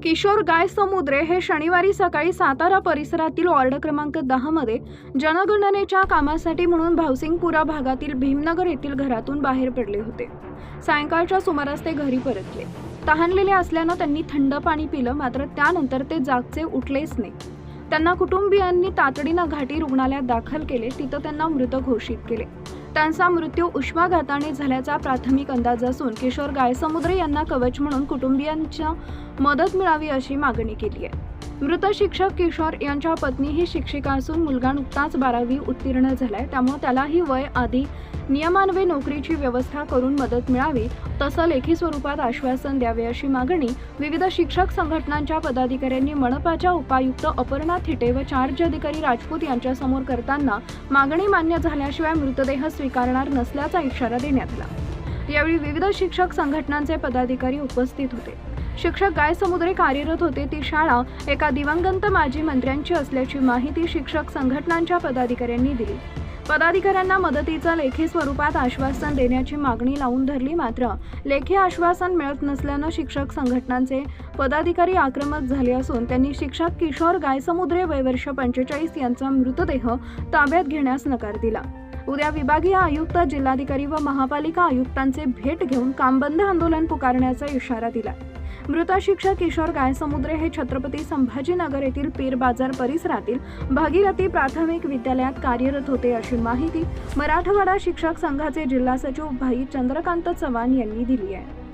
किशोर गायसमुद्रे हे शनिवारी सकाळी सातारा परिसरातील वॉर्ड क्रमांक 10 मध्ये जनगणनेच्या कामासाठी म्हणून भावसिंगपुरा भागातील भीमनगर येथील घरातून बाहेर पडले होते। सायंकाळच्या सुमारास ते घरी परतले। तहानलेले असल्याने त्यांनी थंड पाणी पिलं, मात्र त्यानंतर ते जागचे उठलेच नाही। त्यांना कुटुंबियांनी तातडीने घाटी रुग्णालयात दाखल केले, तिथं त्यांना मृत घोषित केले। त्यांचा मृत्यू उष्माघाताने झाल्याचा प्राथमिक अंदाज असून किशोर गायसमुद्रे यांना कवच म्हणून कुटुंबियांच्या मदत मिळावी अशी मागणी केली आहे। मृत शिक्षक किशोर यांच्या पत्नी ही शिक्षिका असून मुलगा नुकताच 12वी उत्तीर्ण झालाय, त्यामुळे त्यालाही वय आधी नियमान्वये नोकरीची व्यवस्था करून मदत मिळावी, तसं लेखी स्वरूपात आश्वासन द्यावे अशी मागणी विविध शिक्षक संघटनांच्या पदाधिकाऱ्यांनी मनपाच्या उपायुक्त अपर्णा थिटे व चार्ज अधिकारी राजपूत यांच्यासमोर करताना मागणी मान्य झाल्याशिवाय मृतदेह स्वीकारणार नसल्याचा इशारा देण्यात आला। यावेळी विविध शिक्षक संघटनांचे पदाधिकारी उपस्थित होते। शिक्षक गायसमुद्रे कार्यरत होते ती शाळा एका दिवंगत माजी मंत्र्यांची असल्याची माहिती शिक्षक संघटनांच्या पदाधिकाऱ्यांनी दिली। पदाधिकाऱ्यांना मदतीचं लेखी स्वरूपात आश्वासन देण्याची मागणी लावून धरली, मात्र लेखी आश्वासन मिळत नसल्यानं शिक्षक संघटनांचे पदाधिकारी आक्रमक झाले असून त्यांनी शिक्षक किशोर गायसमुद्रे वय वर्ष 45 यांचा मृतदेह ताब्यात घेण्यास नकार दिला। उद्या विभागीय आयुक्त, जिल्हाधिकारी व महापालिका आयुक्तांचे भेट घेऊन कामबंद आंदोलन पुकारण्याचा इशारा दिला। मृत शिक्षक किशोर गायसमुद्रे हे छत्रपती संभाजीनगर येथील पीर बाजार परिसरातील भागीरथी प्राथमिक विद्यालयात कार्यरत होते अशी माहिती मराठवाडा शिक्षक संघाचे जिल्हा सचिव भाई चंद्रकांत चव्हाण यांनी दिली आहे।